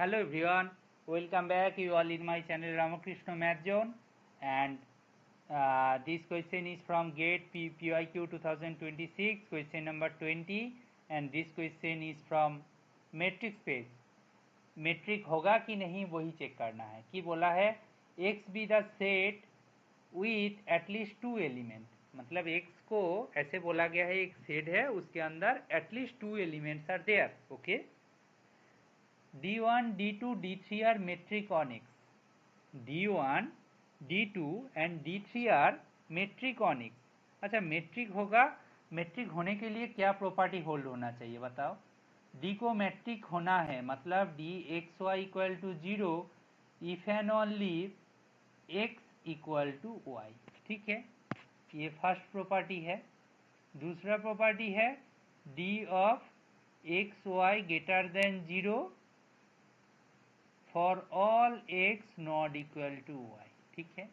Hello everyone, welcome back you all in my channel Ramakrishna Math Zone, and this question is from GATE PYQ 2026 question number 20, and this question is from metrics page. Metric होगा कि नहीं वही check करना है। कि बोला है x be the set with at least 2 element, मतलब x को ऐसे बोला गया है एक सेट है उसके अंदर at least 2 elements are there. Okay, D1, D2, D3 are metric on X. D1, D2 and D3 are metric on X. अच्छा, मेट्रिक होगा, मेट्रिक होने के लिए क्या प्रॉपर्टी होल्ड होना चाहिए बताओ। D को मेट्रिक होना है मतलब D X Y equal to 0 if and only x equal to Y. ठीक है, ये फर्स्ट प्रॉपर्टी है। दूसरा प्रॉपर्टी है D of X Y greater than 0 for all X not equal to Y. ठीक है,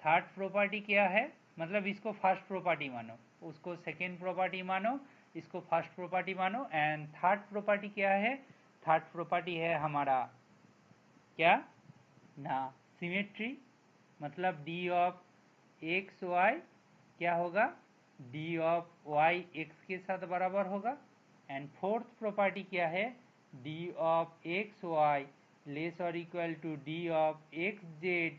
थर्ड प्रॉपर्टी क्या है, मतलब इसको फर्स्ट प्रॉपर्टी मानो, उसको सेकेंड प्रॉपर्टी मानो, इसको फर्स्ट प्रॉपर्टी मानो। एंड थर्ड प्रॉपर्टी क्या है, थर्ड प्रॉपर्टी है हमारा क्या ना, सिमेट्री, मतलब डी ऑफ एक्स वाई क्या होगा, डी ऑफ वाई एक्स के साथ बराबर होगा। एंड फोर्थ प्रॉपर्टी क्या है, D of X Y less और equal to D of X Z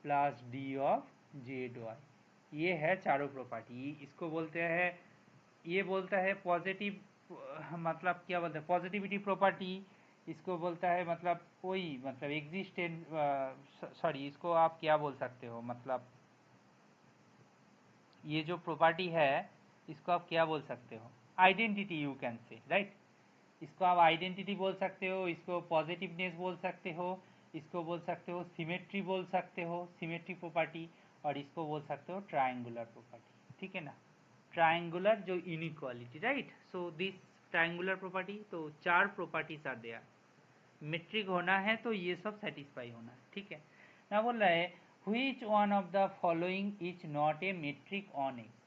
plus D of Z Y. ये है चारों प्रॉपर्टी। इसको बोलते हैं, ये बोलता है पॉजिटिव, मतलब क्या बोलते हैं पॉजिटिविटी प्रॉपर्टी। इसको बोलता है मतलब कोई मतलब एग्जिस्टेंट, सॉरी इसको आप क्या बोल सकते हो, मतलब ये जो प्रॉपर्टी है इसको आप क्या बोल सकते हो, identity you can say, right. इसको आप आइडेंटिटी बोल सकते हो, इसको पॉजिटिवनेस बोल सकते हो, इसको बोल सकते हो सिमेट्री बोल सकते हो, सिमेट्री प्रॉपर्टी, और इसको बोल सकते हो ट्रायंगुलर प्रॉपर्टी। ठीक है ना, ट्रायंगुलर जो inequality, right. So this triangular property, तो चार प्रॉपर्टीज आर देयर। मेट्रिक होना है तो ये सब सेटिस्फाई होना है। ठीक है ना, बोल रहा है which one of the following is not a metric on X.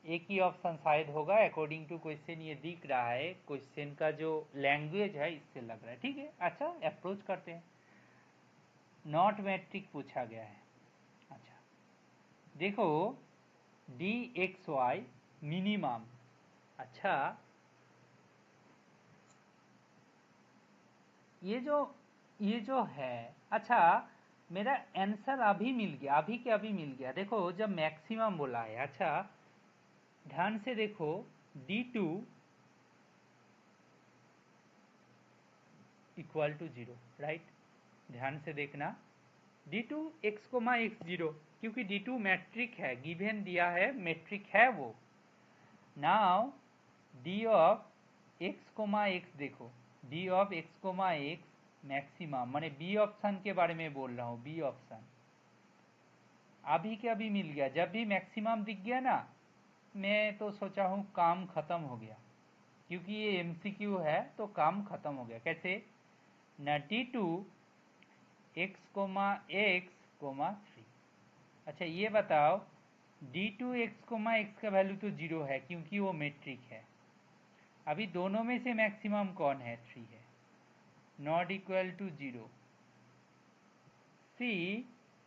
एक ही ऑप्शन शायद होगा अकॉर्डिंग टू क्वेश्चन, ये दिख रहा है क्वेश्चन का जो लैंग्वेज है इससे लग रहा है। ठीक है, अच्छा अप्रोच करते हैं। नॉट मैट्रिक पूछा गया है। अच्छा देखो, डी एक्स वाई मिनिमम, अच्छा ये जो है, अच्छा मेरा आंसर अभी मिल गया, अभी के अभी मिल गया। देखो जब मैक्सिमम बोला है, अच्छा ध्यान से देखो, D2 इक्वल टू 0, राइट। ध्यान से देखना, D2 एक्स कोमा एक्स 0, क्योंकि D2 मैट्रिक है, गिवन दिया है मैट्रिक है वो। Now D of X comma X देखो, D of X comma X maximum, मैंने बी ऑप्शन के बारे में बोल रहा हूँ, बी ऑप्शन अभी के अभी मिल गया। जब भी मैक्सिमम दिख गया ना, मैं तो सोचा हूँ काम खत्म हो गया, क्योंकि ये एमसीक्यू है तो काम खत्म हो गया। कैसे ना, D2 x comma x comma 3। अच्छा ये बताओ, D2 एक्स कोमा एक्स का वैल्यू तो 0 है क्योंकि वो मेट्रिक है। अभी दोनों में से मैक्सिमम कौन है, 3 है, not equal to 0। C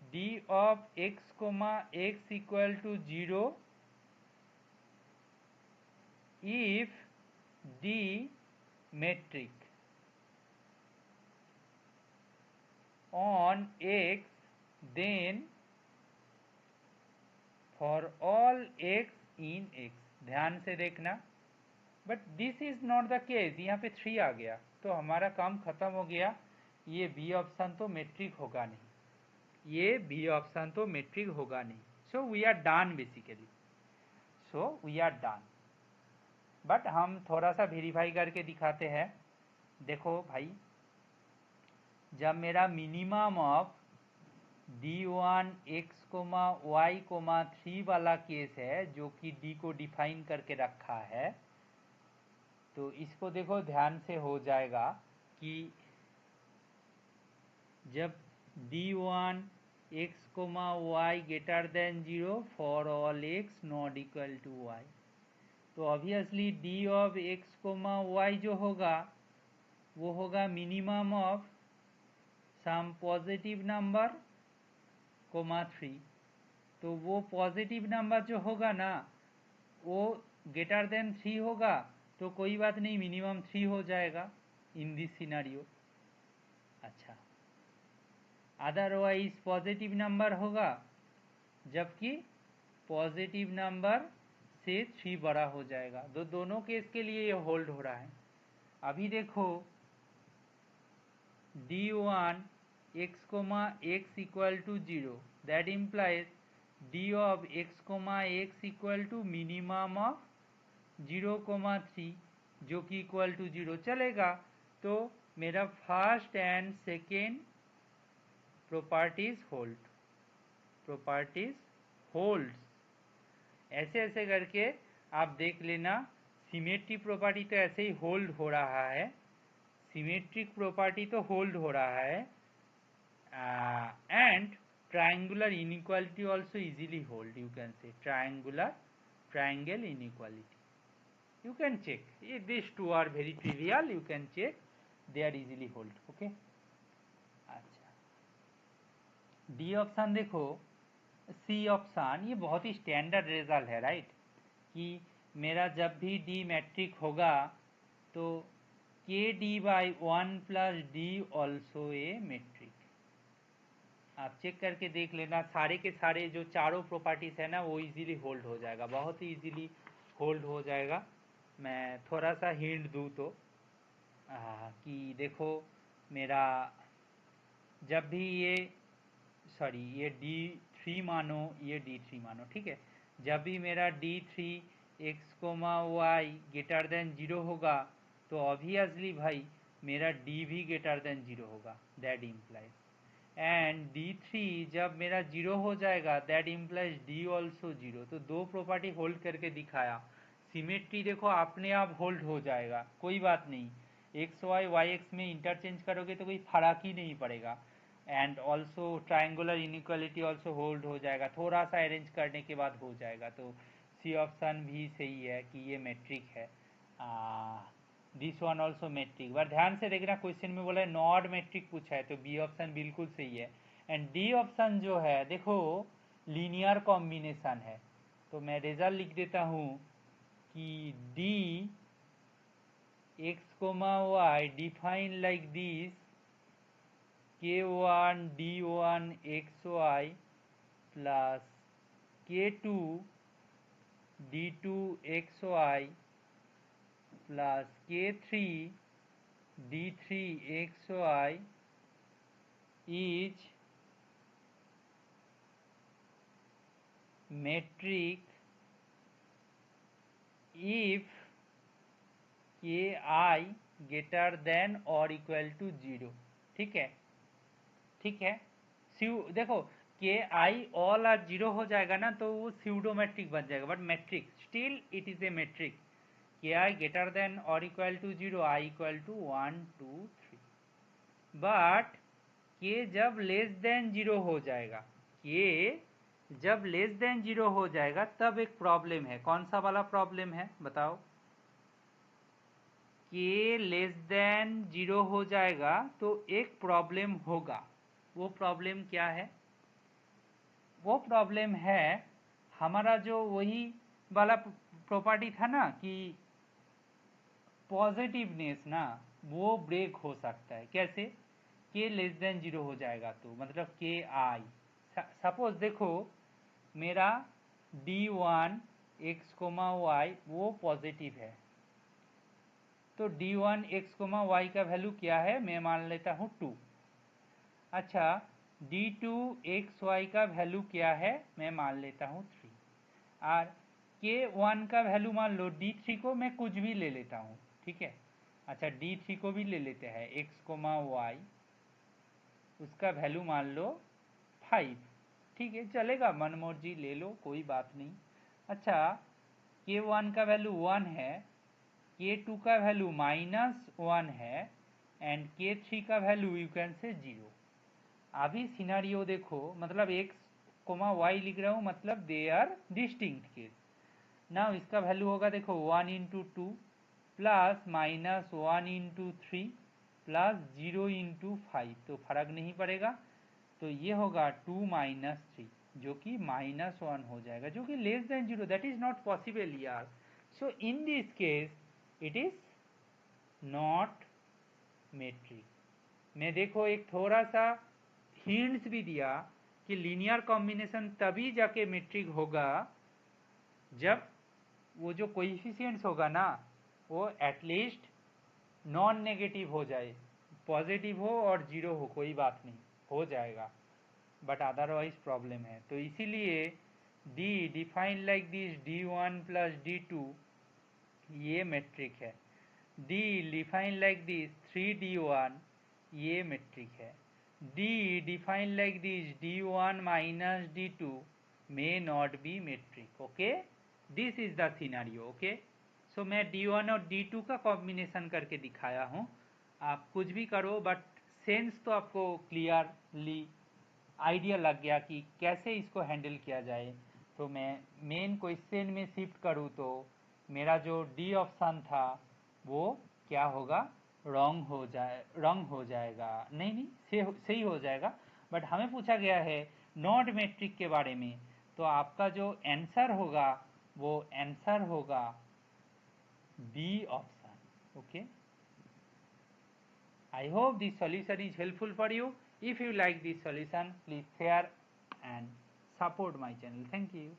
D of X comma X equal to 0 if D metric on X, then for all X in X। ध्यान से देखना, but this is not the case, यहाँ पे 3 आ गया तो हमारा काम खत्म हो गया। ये बी ऑप्शन तो मेट्रिक होगा नहीं, ये बी ऑप्शन तो मेट्रिक होगा नहीं। So we are done basically, so we are done. But हम थोड़ा सा वेरीफाई करके दिखाते हैं। देखो भाई, जब मेरा minimum of D1 X comma Y comma 3 वाला केस है, जो कि D को डिफाइन करके रखा है, तो इसको देखो ध्यान से हो जाएगा कि जब D1 X comma Y greater than 0 for all X not equal to Y, तो obviously D of X comma Y जो होगा वो होगा minimum of some positive number comma 3। तो वो पॉजिटिव नंबर जो होगा ना वो ग्रेटर देन 3 होगा तो कोई बात नहीं, मिनिमम 3 हो जाएगा इन दिस सिनारियो। अच्छा, अदरवाइज पॉजिटिव नंबर होगा जबकि पॉजिटिव नंबर से 3 बड़ा हो जाएगा। दोनों केस के लिए ये होल्ड हो रहा है। अभी देखो d1 x comma x equal to 0, that implies d of x comma x equal to minimum of 0,3 जो कि इक्वल टू 0 चलेगा। तो मेरा first and second properties holds. ऐसे ऐसे करके आप देख लेना। सिमेट्री प्रॉपर्टी तो ऐसे ही होल्ड हो रहा है, सिमेट्रिक प्रॉपर्टी तो होल्ड हो रहा है, and triangular inequality also easily hold. You can say triangle inequality. You can check. These two are very trivial. You can check. They are easily hold. Okay. अच्छा, D option देखो, C option ये बहुत ही standard result है, right? कि मेरा जब भी डी मैट्रिक होगा तो K D by 1 plus D also a metric. आप चेक करके देख लेना, सारे के सारे जो चारों प्रॉपर्टीज है ना वो इजीली होल्ड हो जाएगा, बहुत ही इजीली होल्ड हो जाएगा। मैं थोड़ा सा हिंट दूँ तो कि देखो मेरा जब भी ये D3 मानो, ये D3 मानो, ठीक है? जब भी मेरा D3 x comma Y greater than 0 होगा तो ऑब्वियसली भाई मेरा D भी ग्रेटर देन 0 होगा, दैट इम्प्लाइज। एंड D3 जब मेरा 0 हो जाएगा दैट इम्प्लाइज D ऑल्सो 0। तो दो प्रॉपर्टी होल्ड करके दिखाया। सिमेट्री देखो अपने आप होल्ड हो जाएगा, कोई बात नहीं। एक्स वाई वाई एक्स में इंटरचेंज करोगे तो कोई फर्क ही नहीं पड़ेगा। And also triangular inequality also hold हो जाएगा, थोड़ा सा अरेंज करने के बाद हो जाएगा। तो सी ऑप्शन भी सही है कि ये मैट्रिक है। This one also metric. बार ध्यान से देखना, क्वेश्चन में बोला है नॉट मैट्रिक पूछा है, तो बी ऑप्शन बिल्कुल सही है। एंड डी ऑप्शन जो है देखो लीनियर कॉम्बिनेशन है। तो मैं रिजल्ट लिख देता हूँ कि D X comma Y define like this k1 d1 xy plus k2 d2 xy plus k3 d3 xy is metric if ki greater than or equal to 0। ठीक है, ठीक है। देखो के आई ऑल आर 0 हो जाएगा ना तो वो स्यूडोमेट्रिक बन जाएगा, but metric still it is a metric. K I greater than और equal to 0, I equal to 1 2 3। But K जब लेस देन 0 हो जाएगा, के जब लेस देन 0 हो जाएगा तब एक प्रॉब्लम है। कौन सा वाला प्रॉब्लम है बताओ? के लेस देन 0 हो जाएगा तो एक प्रॉब्लम होगा। वो प्रॉब्लम क्या है? वो प्रॉब्लम है हमारा जो वही वाला प्रॉपर्टी था ना कि पॉजिटिवनेस ना वो ब्रेक हो सकता है। कैसे? के लेस देन 0 हो जाएगा तो मतलब के आई। सपोज देखो मेरा d1 x कोमा वाई वो पॉजिटिव है, तो d1 x कोमा वाई का वैल्यू क्या है मैं मान लेता हूँ 2। अच्छा, d2 एक्स वाई का वैल्यू क्या है मैं मान लेता हूँ 3। और k1 का वैल्यू मान लो, d3 को मैं कुछ भी ले लेता हूँ, ठीक है? अच्छा, d3 को भी ले लेते हैं x कोमा वाई, उसका वैल्यू मान लो 5। ठीक है, चलेगा, मन मर्जी ले लो, कोई बात नहीं। अच्छा, k1 का वैल्यू 1 है, k2 का वैल्यू -1 है, एंड k3 का वैल्यू यू कैन से 0। अभी सिनारियो देखो, मतलब x कोमा वाई लिख रहा हूँ, मतलब they are distinct case. Now इसका वैल्यू होगा देखो 1 into 2 plus -1 into 3 plus 0 into 5, तो फर्क नहीं पड़ेगा, तो ये होगा 2 माइनस 3 जो कि -1 हो जाएगा, जो कि less than 0, that is not possible यार। So in this case it is not metric. मैं देखो एक थोड़ा सा हिंट्स भी दिया कि लीनियर कॉम्बिनेशन तभी जाके मेट्रिक होगा जब वो जो कोएफिशिएंट्स होगा ना वो एटलीस्ट नॉन नेगेटिव हो जाए, पॉजिटिव हो और जीरो हो कोई बात नहीं, हो जाएगा, बट अदरवाइज प्रॉब्लम है। तो इसीलिए D define like this d1 plus d2 ये मेट्रिक है, D define like this 3d1 ये मेट्रिक है, D define like this d1 minus d2 may not be metric. Okay, this is the scenario. Okay, so मैं d1 और d2 का combination करके दिखाया हूँ, आप कुछ भी करो बट सेंस तो आपको क्लियरली आइडिया लग गया कि कैसे इसको हैंडल किया जाए। तो मैं मेन क्वेश्चन में शिफ्ट करूँ तो मेरा जो डी ऑप्शन था वो क्या होगा, रॉन्ग हो जाएगा, नहीं सही हो जाएगा, बट हमें पूछा गया है नॉट मैट्रिक के बारे में, तो आपका जो आंसर होगा वो आंसर होगा B option. Okay, I hope this solution is helpful for you. If you like this solution, please share and support my channel. Thank you.